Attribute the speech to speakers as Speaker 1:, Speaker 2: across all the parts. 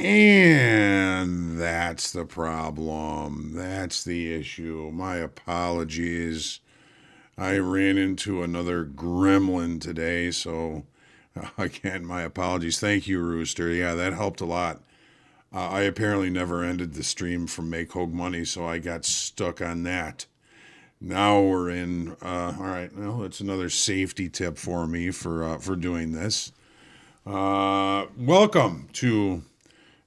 Speaker 1: And that's the problem. That's the issue. My apologies. I ran into another gremlin today, so again, my apologies. Thank you, Rooster. Yeah, that helped a lot. I apparently never ended the stream from Make Hogue Money, so I got stuck on that. Now we're in. All right, well, it's another safety tip for me for doing this. Welcome to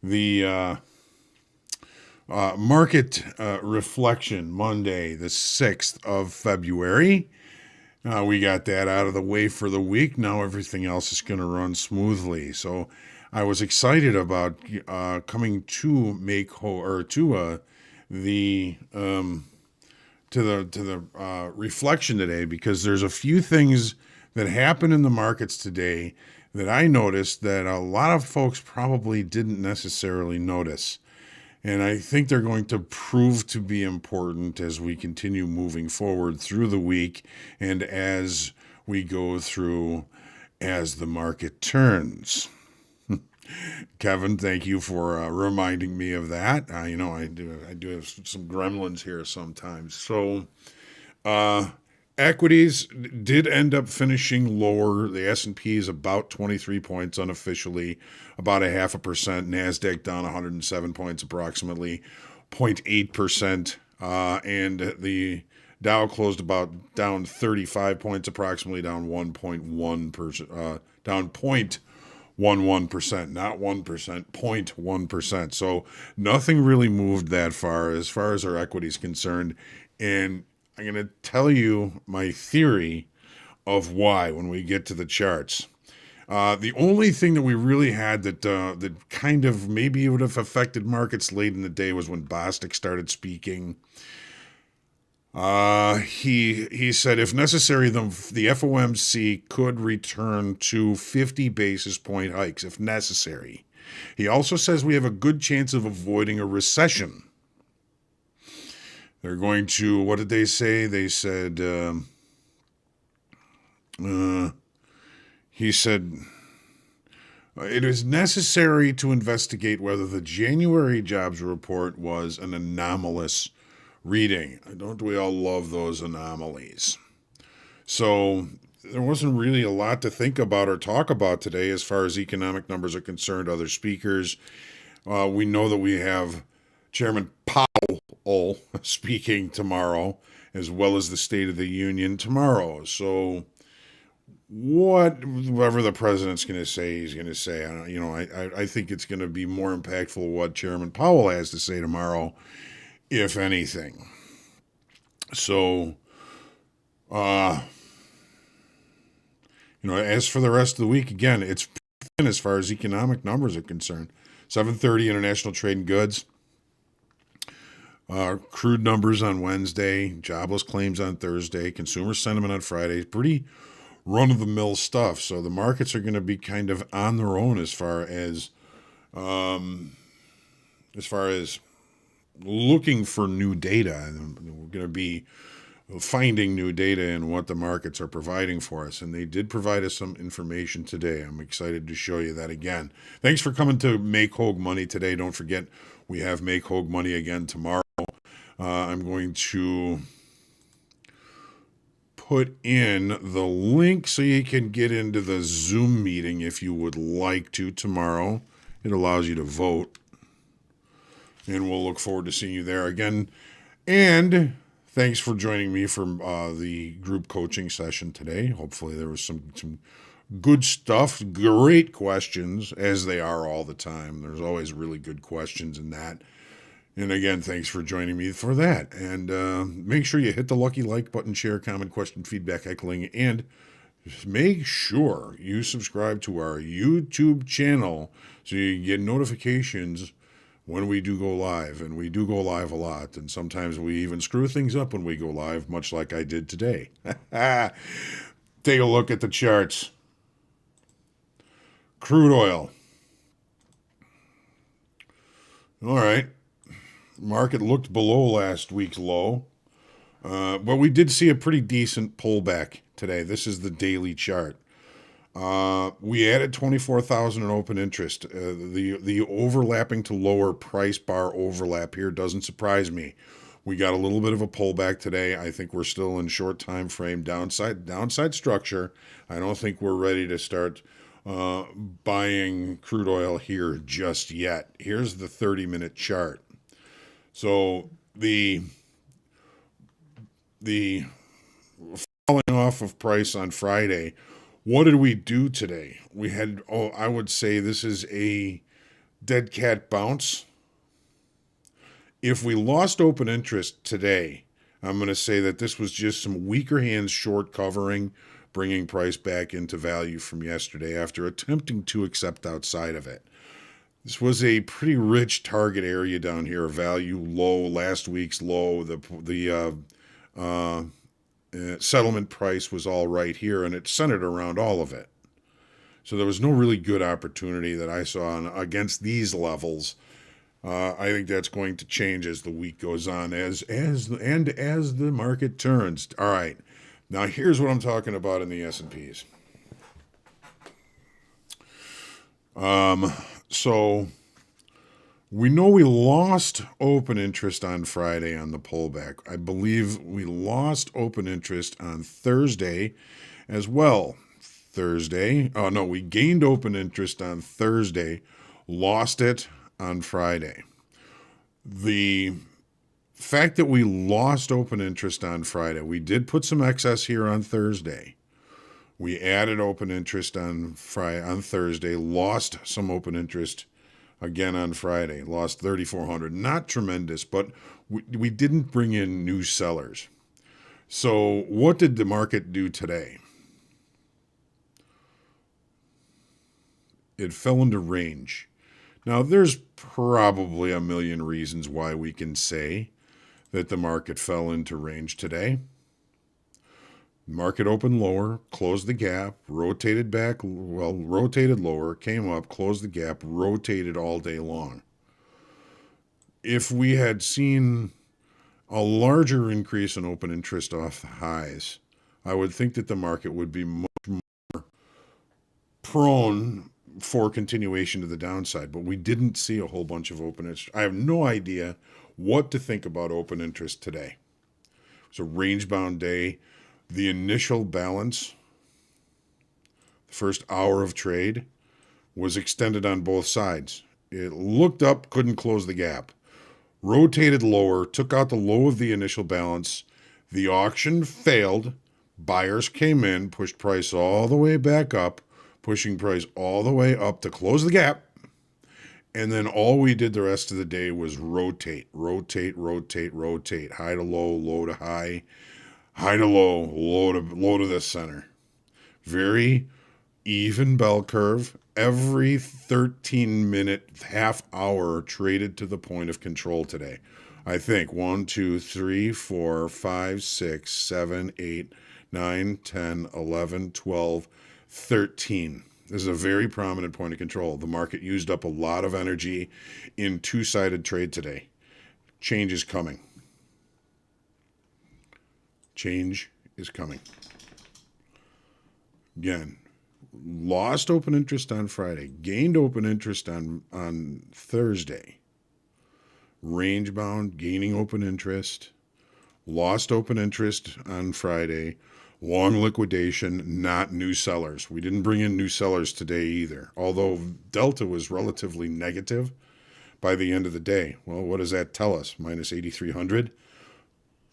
Speaker 1: the market reflection Monday, the 6th of February. We got that out of the way for the week. Now everything else is going to run smoothly. So I was excited about coming to make or to the reflection today because there's a few things that happen in the markets today that I noticed that a lot of folks probably didn't necessarily notice. And I think they're going to prove to be important as we continue moving forward through the week and as we go through as the market turns. Kevin, thank you for reminding me of that. I do have some gremlins here sometimes. So, equities did end up finishing lower. The S&P is about 23 points unofficially, about 0.5%. NASDAQ down 107 points, approximately 0.8%. And the Dow closed about down 35 points, approximately down 1.1%, down 0.11%, not 1%, 0.1%. So nothing really moved that far as our equity is concerned. And I'm going to tell you my theory of why when we get to the charts. The only thing that we really had that kind of maybe would have affected markets late in the day was when Bostic started speaking. He said if necessary, the FOMC could return to 50 basis point hikes if necessary. He also says we have a good chance of avoiding a recession. They're going to, what did they say? They said, he said, it is necessary to investigate whether the January jobs report was an anomalous reading. Don't we all love those anomalies? So there wasn't really a lot to think about or talk about today as far as economic numbers are concerned. Other speakers, we know that we have Chairman Powell speaking tomorrow, as well as the State of the Union tomorrow. So whatever the president's going to say, he's going to say. I think it's going to be more impactful what Chairman Powell has to say tomorrow, if anything. So, as for the rest of the week, again, it's thin as far as economic numbers are concerned. 7:30 international trade in goods. Crude numbers on Wednesday, jobless claims on Thursday, consumer sentiment on Friday. Pretty run-of-the-mill stuff. So the markets are going to be kind of on their own as far as looking for new data. And we're going to be finding new data in what the markets are providing for us. And they did provide us some information today. I'm excited to show you that again. Thanks for coming to Make Hogue Money today. Don't forget, we have Make Hogue Money again tomorrow. I'm going to put in the link so you can get into the Zoom meeting if you would like to tomorrow. It allows you to vote. And we'll look forward to seeing you there again. And thanks for joining me for the group coaching session today. Hopefully there was some good stuff, great questions, as they are all the time. There's always really good questions in that. And again, thanks for joining me for that. And make sure you hit the lucky like button, share, comment, question, feedback, heckling, and make sure you subscribe to our YouTube channel so you get notifications when we do go live. And we do go live a lot. And sometimes we even screw things up when we go live, much like I did today. Take a look at the charts. Crude oil. All right. Market looked below last week's low, but we did see a pretty decent pullback today. This is the daily chart. We added 24,000 in open interest. The overlapping to lower price bar overlap here doesn't surprise me. We got a little bit of a pullback today. I think we're still in short time frame downside structure. I don't think we're ready to start buying crude oil here just yet. Here's the 30-minute chart. So the falling off of price on Friday. What did we do today? We had, I would say this is a dead cat bounce. If we lost open interest today, I'm going to say that this was just some weaker hands short covering, bringing price back into value from yesterday after attempting to accept outside of it. This was a pretty rich target area down here, value low, last week's low. Settlement price was all right here, and it centered around all of it. So there was no really good opportunity that I saw against these levels. I think that's going to change as the week goes on, as the market turns. All right, now here's what I'm talking about in the S&Ps. So we know we lost open interest on Friday on the pullback. I believe we lost open interest on Thursday as well. We gained open interest on Thursday, lost it on Friday. The fact that we lost open interest on Friday, we did put some excess here on Thursday. We added open interest on Thursday, lost some open interest again on Friday, lost 3,400. Not tremendous, but we didn't bring in new sellers. So what did the market do today? It fell into range. Now, there's probably a million reasons why we can say that the market fell into range today. Market opened lower, closed the gap, rotated lower, came up, closed the gap, rotated all day long. If we had seen a larger increase in open interest off the highs, I would think that the market would be much more prone for continuation to the downside, but we didn't see a whole bunch of open interest. I have no idea what to think about open interest today. It's a range-bound day. The initial balance, the first hour of trade, was extended on both sides. It looked up, couldn't close the gap. Rotated lower, took out the low of the initial balance. The auction failed. Buyers came in, pushed price all the way back up, pushing price all the way up to close the gap. And then all we did the rest of the day was rotate. High to low, low to high. High to low, low to the center. Very even bell curve. Every 13-minute, half hour traded to the point of control today. I think 1, 2, 3, 4, 5, 6, 7, 8, 9, 10, 11, 12, 13. This is a very prominent point of control. The market used up a lot of energy in two-sided trade today. Change is coming. Change is coming. Again, lost open interest on Friday, gained open interest on Thursday. Range bound, gaining open interest, lost open interest on Friday, long liquidation, not new sellers. We didn't bring in new sellers today either, although Delta was relatively negative by the end of the day. Well, what does that tell us? Minus 8,300?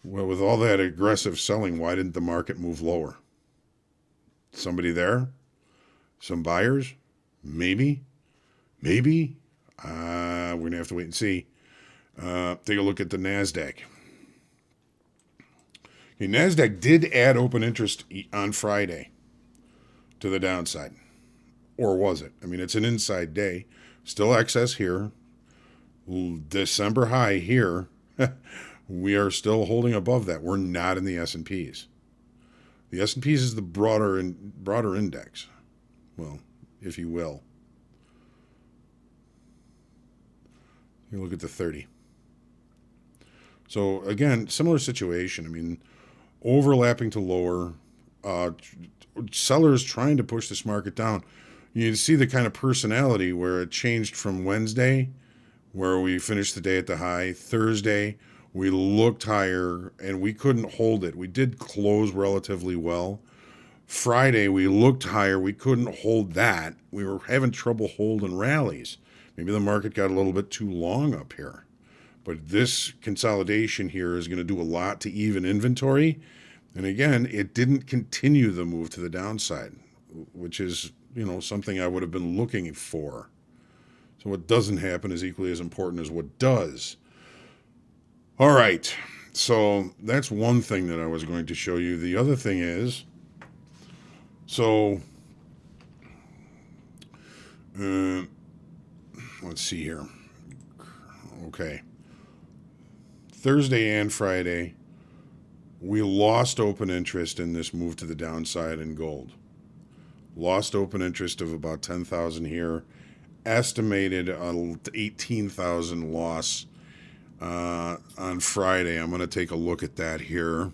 Speaker 1: Well, with all that aggressive selling, why didn't the market move lower? Somebody there? Some buyers? Maybe. We're going to have to wait and see. Take a look at the NASDAQ. Okay, NASDAQ did add open interest on Friday to the downside. Or was it? I mean, it's an inside day. Still excess here. December high here. We are still holding above that. We're not in the S&Ps. The S&Ps is the broader index. Well, if you will. You look at the 30. So again, similar situation. I mean, overlapping to lower, sellers trying to push this market down. You see the kind of personality where it changed from Wednesday, where we finished the day at the high. Thursday, we looked higher and we couldn't hold it. We did close relatively well. Friday, we looked higher. We couldn't hold that. We were having trouble holding rallies. Maybe the market got a little bit too long up here. But this consolidation here is going to do a lot to even inventory. And again, it didn't continue the move to the downside, which is, something I would have been looking for. So what doesn't happen is equally as important as what does. All right. So that's one thing that I was going to show you. The other thing is, let's see here. Okay. Thursday and Friday, we lost open interest in this move to the downside in gold. Lost open interest of about 10,000 here. Estimated 18,000 loss on Friday. I'm going to take a look at that here.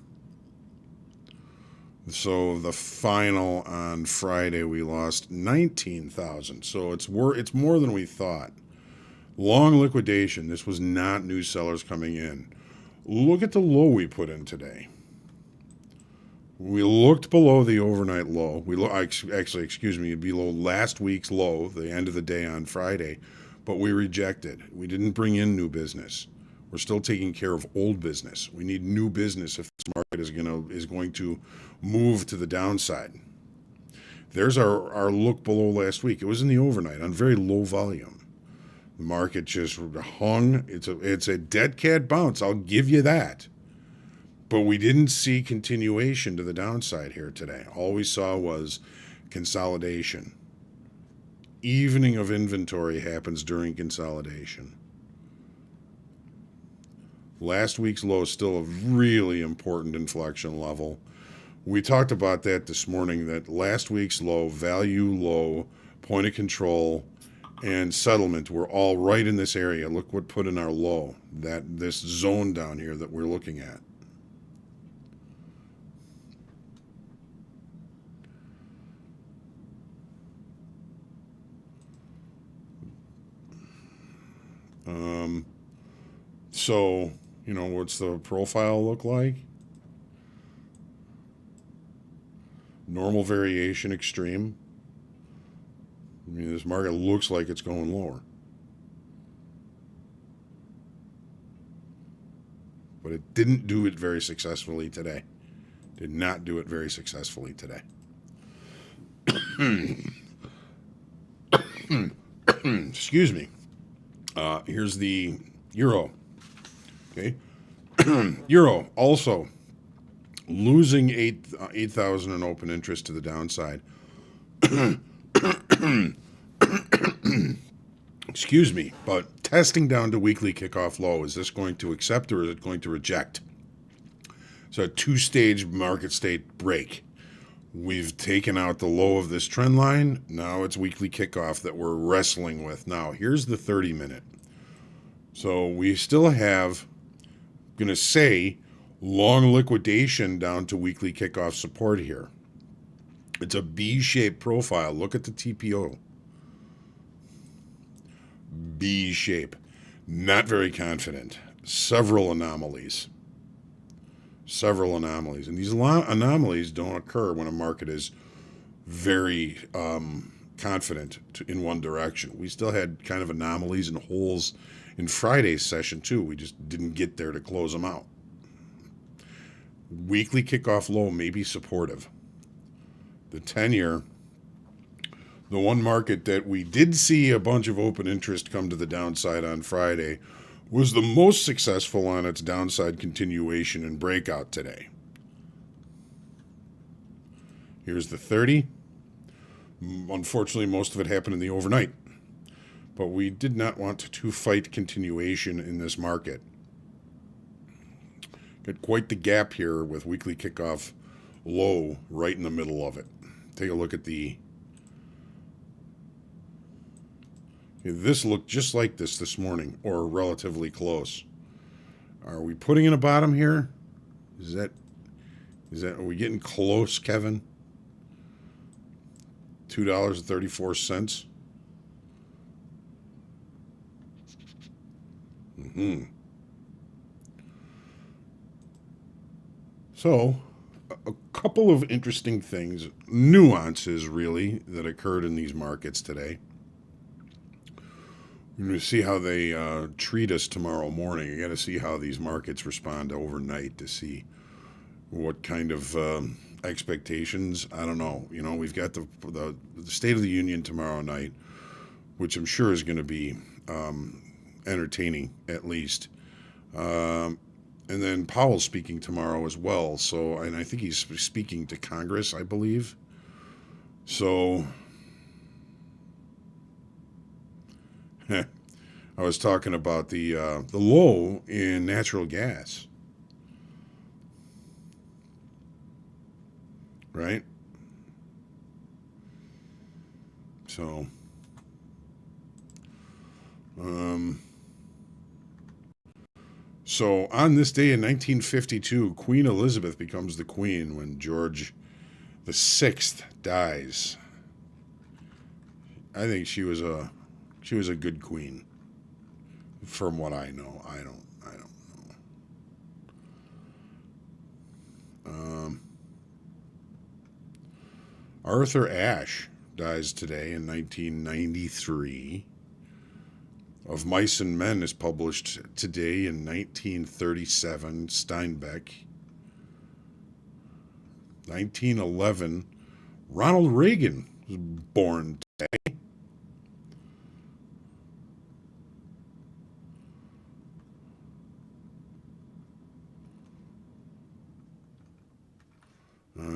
Speaker 1: So the final on Friday, we lost 19,000. So it's more than we thought. Long liquidation. This was not new sellers coming in. Look at the low we put in today. We looked below the overnight low. Below last week's low, the end of the day on Friday, but we rejected. We didn't bring in new business. We're still taking care of old business. We need new business if this market is going to move to the downside. There's our look below last week. It was in the overnight on very low volume. The market just hung. It's a dead cat bounce. I'll give you that. But we didn't see continuation to the downside here today. All we saw was consolidation. Evening of inventory happens during consolidation. Last week's low is still a really important inflection level. We talked about that this morning, that last week's low, value low, point of control, and settlement were all right in this area. Look what put in our low, this zone down here that we're looking at. So, what's the profile look like? Normal variation extreme. This market looks like it's going lower. But it didn't do it very successfully today. Did not do it very successfully today. Excuse me. Here's the euro. Okay. Euro also losing 8,000 in open interest to the downside. Excuse me, but testing down to weekly kickoff low. Is this going to accept or is it going to reject? So a two-stage market state break. We've taken out the low of this trend line. Now it's weekly kickoff that we're wrestling with. Now here's the 30-minute. So we still have, going to say, long liquidation down to weekly kickoff support here. It's a B-shaped profile. Look at the TPO. B-shape. Not very confident. Several anomalies. And these anomalies don't occur when a market is very confident in one direction. We still had kind of anomalies and holes in Friday's session too. We just didn't get there to close them out. Weekly kickoff low may be supportive. The 10-year, the one market that we did see a bunch of open interest come to the downside on Friday, was the most successful on its downside continuation and breakout today. Here's the 30. Unfortunately, most of it happened in the overnight. But we did not want to fight continuation in this market. Got quite the gap here with weekly kickoff low right in the middle of it. Take a look at the... This looked just like this morning, or relatively close. Are we putting in a bottom here? Are we getting close, Kevin? $2.34. So, a couple of interesting things, nuances really, that occurred in these markets today. We're going to see how they treat us tomorrow morning. You got to see how these markets respond overnight to see what kind of expectations. I don't know. You know, we've got the State of the Union tomorrow night, which I'm sure is going to be entertaining at least. And then Powell speaking tomorrow as well. So, and I think he's speaking to Congress, I believe. So, I was talking about the low in natural gas, right? So, so on this day in 1952, Queen Elizabeth becomes the queen when George the Sixth dies. I think she was a good queen, from what I know. I don't know. Arthur Ashe dies today in 1993. Of Mice and Men is published today in 1937. Steinbeck. 1911. Ronald Reagan was born today.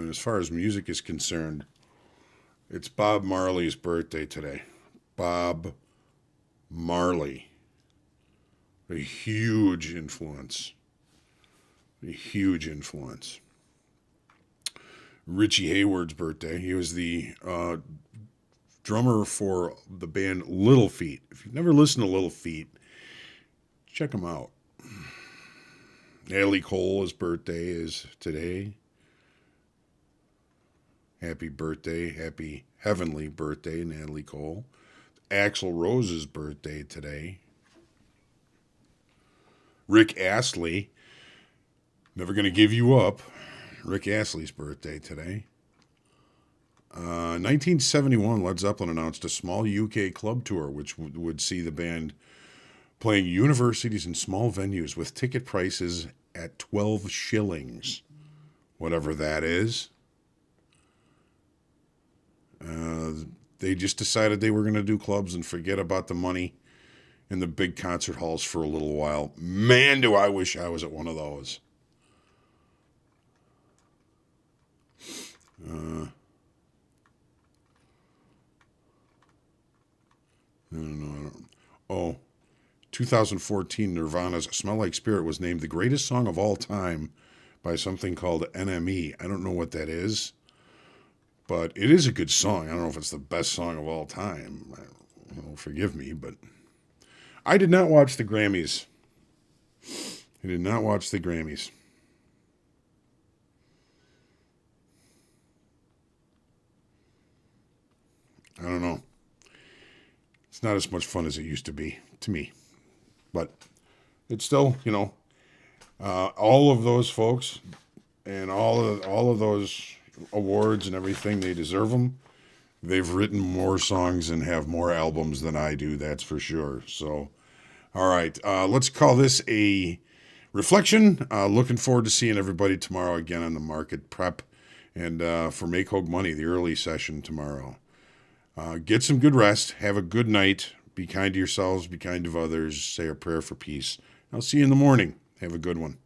Speaker 1: As far as music is concerned, it's Bob Marley's birthday today. Bob Marley. A huge influence. A huge influence. Richie Hayward's birthday. He was the drummer for the band Little Feat. If you've never listened to Little Feat, check them out. Natalie Cole's birthday is today. Happy birthday, happy heavenly birthday, Natalie Cole. Axl Rose's birthday today. Rick Astley, Never Gonna Give You Up. Rick Astley's birthday today. 1971, Led Zeppelin announced a small UK club tour, which would see the band playing universities and small venues with ticket prices at 12 shillings, whatever that is. They just decided they were going to do clubs and forget about the money in the big concert halls for a little while. Man, do I wish I was at one of those. I don't know. 2014 Nirvana's Smell Like Spirit was named the greatest song of all time by something called NME. I don't know what that is, but it is a good song. I don't know if it's the best song of all time. Forgive me, but I did not watch the Grammys. I did not watch the Grammys. I don't know. It's not as much fun as it used to be to me. But it's still, all of those folks and all of those awards and everything, they deserve them. They've written more songs and have more albums than I do, that's for sure. So, all right, let's call this a reflection. Looking forward to seeing everybody tomorrow again on the market prep and for Make Hogue Money, the early session tomorrow. Get some good rest. Have a good night. Be kind to yourselves. Be kind to others. Say a prayer for peace. I'll see you in the morning. Have a good one.